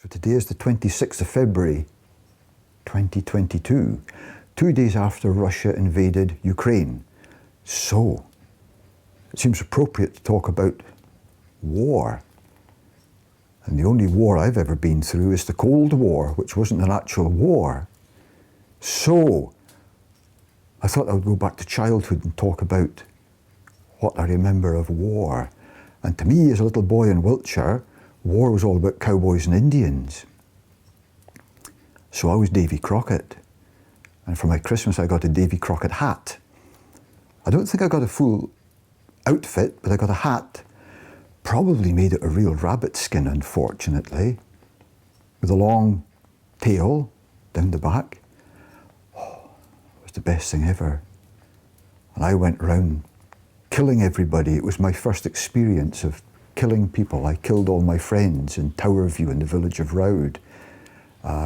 So today is the 26th of February, 2022, 2 days after Russia invaded Ukraine. So, it seems appropriate to talk about war. And the only war I've ever been through is the Cold War, which wasn't an actual war. So, I thought I would go back to childhood and talk about what I remember of war. And to me, as a little boy in Wiltshire, war was all about cowboys and Indians. So I was Davy Crockett. And for my Christmas, I got a Davy Crockett hat. I don't think I got a full outfit, but I got a hat. Probably made out of real rabbit skin, unfortunately, with a long tail down the back. Oh, it was the best thing ever. And I went around killing everybody. It was my first experience of killing people. I killed all my friends in Towerview in the village of Rowd,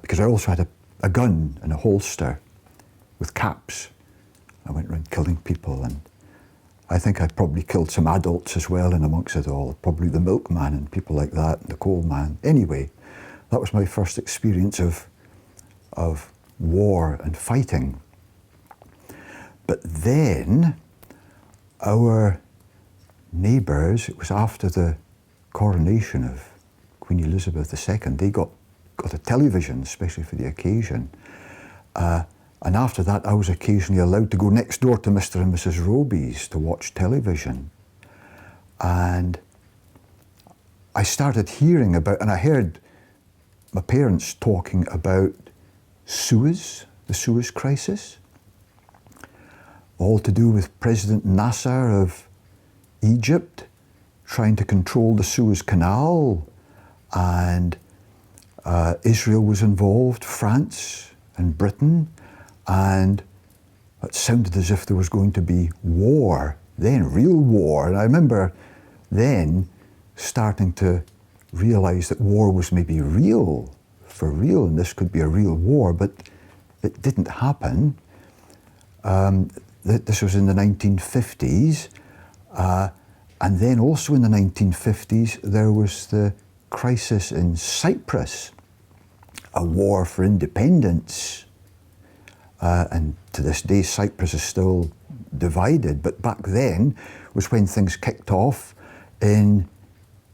because I also had a gun and a holster with caps. I went around killing people, and I think I probably killed some adults as well in amongst it all, probably the milkman and people like that, and the coal man. Anyway, that was my first experience of war and fighting. But then our neighbours, it was after the coronation of Queen Elizabeth II, they got a television, especially for the occasion. And after that, I was occasionally allowed to go next door to Mr. and Mrs. Roby's to watch television. And I started hearing about, and I heard my parents talking about the Suez crisis, all to do with President Nasser of Egypt trying to control the Suez Canal, and Israel was involved, France and Britain, and it sounded as if there was going to be war then, real war. And I remember then starting to realise that war was maybe real, for real, and this could be a real war, but it didn't happen. This was in the 1950s. And then also in the 1950s, there was the crisis in Cyprus, a war for independence. And to this day, Cyprus is still divided. But back then was when things kicked off in,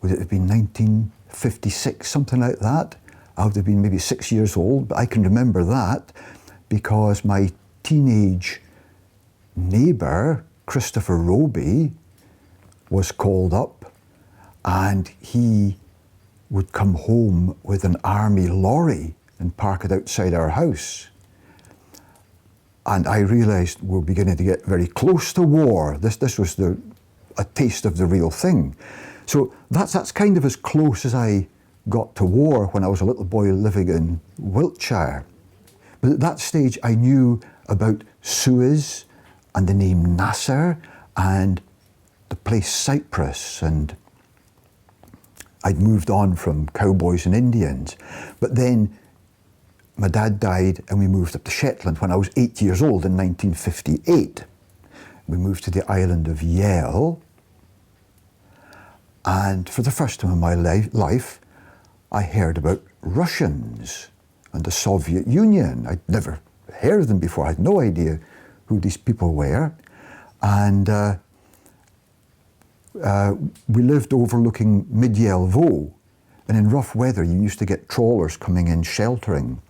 would it have been 1956, something like that? I would have been maybe 6 years old, but I can remember that because my teenage neighbour, Christopher Roby, was called up, and he would come home with an army lorry and park it outside our house. And I realised we're beginning to get very close to war. This was a taste of the real thing. So that's kind of as close as I got to war when I was a little boy living in Wiltshire. But at that stage I knew about Suez and the name Nasser and the place Cyprus, and I'd moved on from cowboys and Indians. But then my dad died and we moved up to Shetland when I was 8 years old in 1958. We moved to the island of Yell, and for the first time in my life, I heard about Russians and the Soviet Union. I'd never heard of them before. I had no idea who these people were. And we lived overlooking Mid-Yell Voe, and in rough weather you used to get trawlers coming in sheltering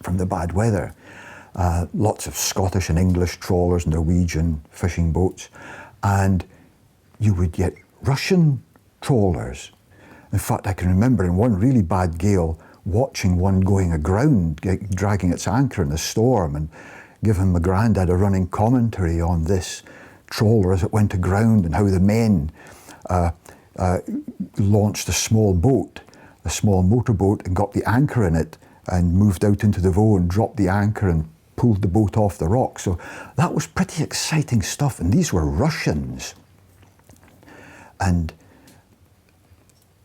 from the bad weather. Lots of Scottish and English trawlers, Norwegian fishing boats, and you would get Russian trawlers. In fact, I can remember in one really bad gale watching one going aground, dragging its anchor in a storm, and giving my granddad a running commentary on this trawler as it went aground and how the men launched a small boat, a small motorboat, and got the anchor in it and moved out into the Voe and dropped the anchor and pulled the boat off the rock. So that was pretty exciting stuff, and these were Russians. And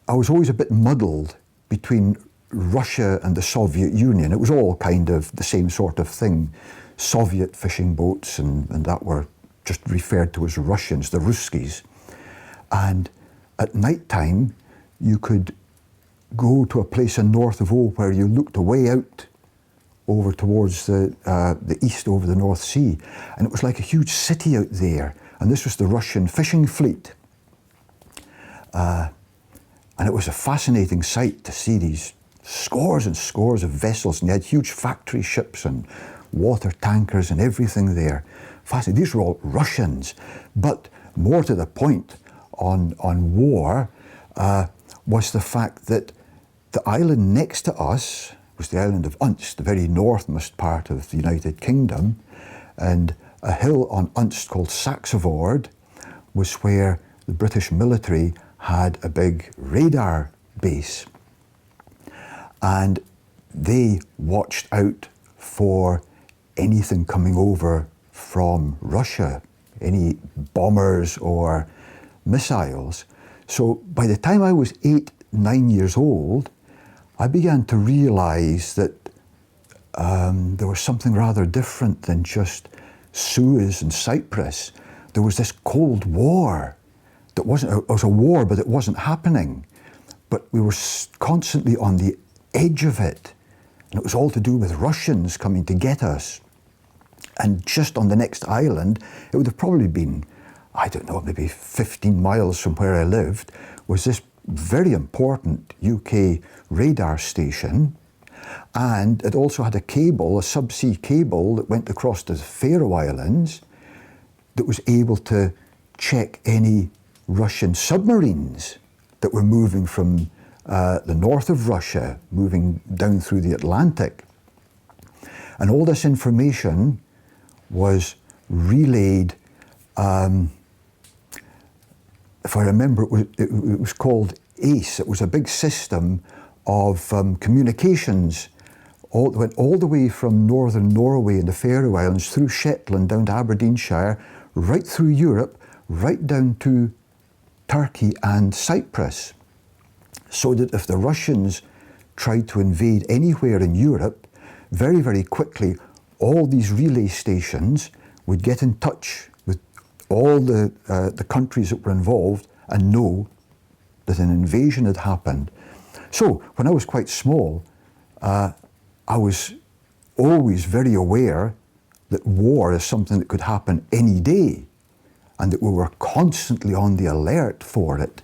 I was always a bit muddled between Russia and the Soviet Union. It was all kind of the same sort of thing. Soviet fishing boats and that were just referred to as Russians, the Ruskies. And at night time, you could go to a place in north of O where you looked away out over towards the east over the North Sea. And it was like a huge city out there. And this was the Russian fishing fleet. And it was a fascinating sight to see these scores and scores of vessels. And they had huge factory ships and water tankers and everything there. Fascinating. These were all Russians. But more to the point on war was the fact that the island next to us was the island of Unst, the very northmost part of the United Kingdom. And a hill on Unst called Saxevord was where the British military had a big radar base. And they watched out for anything coming over from Russia, any bombers or missiles. So by the time I was 8, 9 years old, I began to realize that there was something rather different than just Suez and Cyprus. There was this Cold War that it was a war, but it wasn't happening. But we were constantly on the edge of it. And it was all to do with Russians coming to get us. And just on the next island, it would have probably been, I don't know, maybe 15 miles from where I lived, was this very important UK radar station. And it also had a cable, a subsea cable that went across to the Faroe Islands that was able to check any Russian submarines that were moving from the north of Russia, moving down through the Atlantic. And all this information was relayed, if I remember, it was called ACE. It was a big system of communications. Went all the way from northern Norway and the Faroe Islands, through Shetland, down to Aberdeenshire, right through Europe, right down to Turkey and Cyprus. So that if the Russians tried to invade anywhere in Europe, very, very quickly, all these relay stations would get in touch with all the countries that were involved and know that an invasion had happened. So when I was quite small, I was always very aware that war is something that could happen any day and that we were constantly on the alert for it.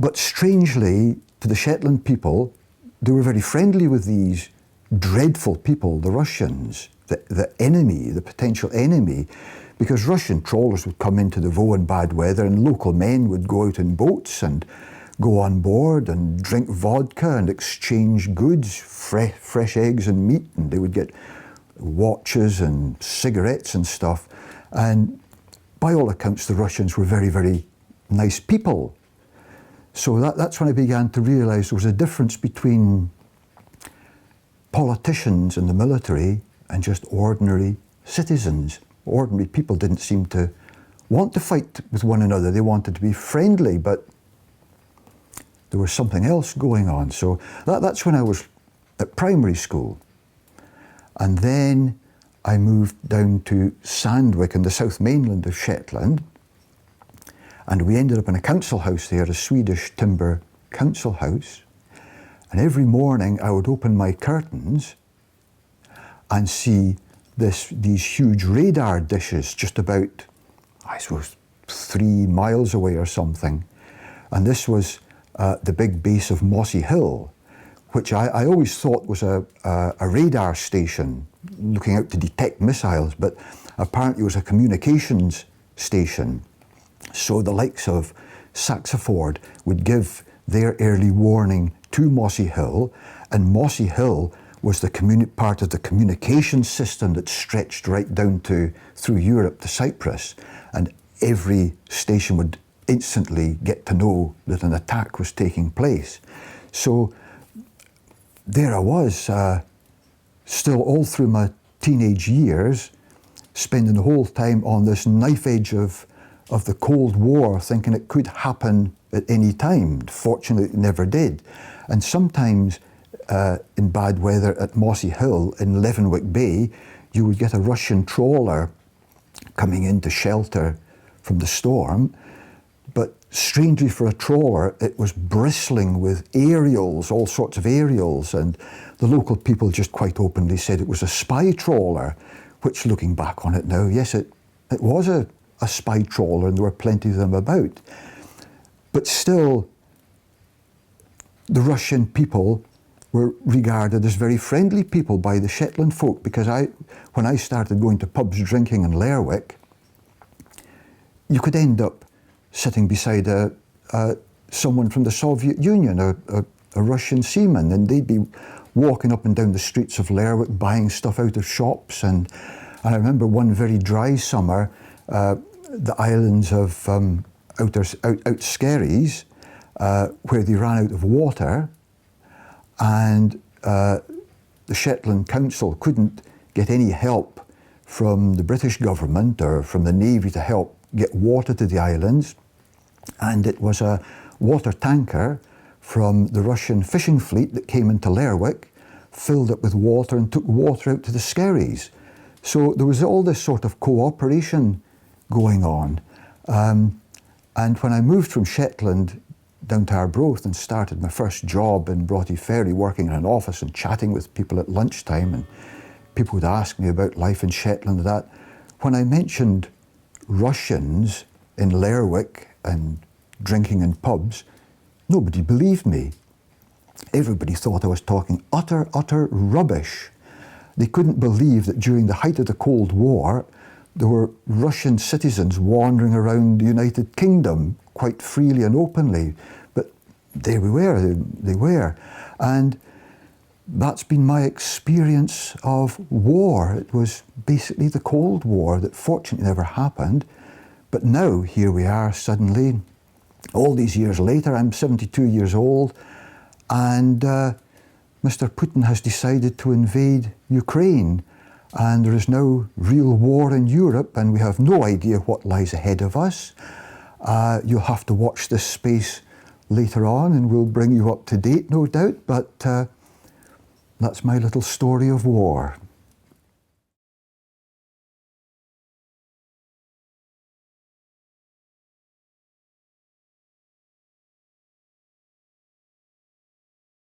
But strangely, to the Shetland people, they were very friendly with these dreadful people, the Russians, the enemy, the potential enemy, because Russian trawlers would come into the Vaughan in bad weather and local men would go out in boats and go on board and drink vodka and exchange goods, fresh eggs and meat, and they would get watches and cigarettes and stuff. And by all accounts, the Russians were very, very nice people. So that's when I began to realise there was a difference between politicians in the military and just ordinary citizens. Ordinary people didn't seem to want to fight with one another. They wanted to be friendly, but there was something else going on. So that's when I was at primary school. And then I moved down to Sandwich in the south mainland of Shetland. And we ended up in a council house there, a Swedish timber council house. And every morning I would open my curtains and see these huge radar dishes just about, I suppose, 3 miles away or something. And this was the big base of Mossy Hill, which I always thought was a radar station looking out to detect missiles, but apparently it was a communications station. So the likes of Saxeford would give their early warning to Mossy Hill, and Mossy Hill was the part of the communication system that stretched right down through Europe to Cyprus, and every station would instantly get to know that an attack was taking place. So there I was, still all through my teenage years, spending the whole time on this knife edge of the Cold War, thinking it could happen at any time. Fortunately, it never did. And sometimes in bad weather at Mossy Hill in Leavenwick Bay, you would get a Russian trawler coming in to shelter from the storm. But strangely for a trawler, it was bristling with aerials, all sorts of aerials, and the local people just quite openly said it was a spy trawler, which looking back on it now, yes, it was a spy trawler, and there were plenty of them about. But still, the Russian people were regarded as very friendly people by the Shetland folk, because when I started going to pubs drinking in Lerwick, you could end up sitting beside someone from the Soviet Union, a Russian seaman, and they'd be walking up and down the streets of Lerwick buying stuff out of shops. And I remember one very dry summer, the islands of out Skerries, where they ran out of water, and the Shetland Council couldn't get any help from the British government or from the Navy to help get water to the islands, and it was a water tanker from the Russian fishing fleet that came into Lerwick, filled it with water and took water out to the Skerries. So there was all this sort of cooperation going on. And when I moved from Shetland down to Arbroath and started my first job in Broughty Ferry, working in an office and chatting with people at lunchtime, and people would ask me about life in Shetland and that, when I mentioned Russians in Lerwick and drinking in pubs, nobody believed me. Everybody thought I was talking utter rubbish. They couldn't believe that during the height of the Cold War, there were Russian citizens wandering around the United Kingdom quite freely and openly. But there we were, they were. And that's been my experience of war. It was basically the Cold War that fortunately never happened. But now, here we are suddenly, all these years later, I'm 72 years old, and Mr. Putin has decided to invade Ukraine. And there is no real war in Europe, and we have no idea what lies ahead of us. You'll have to watch this space later on, and we'll bring you up to date, no doubt, but that's my little story of war.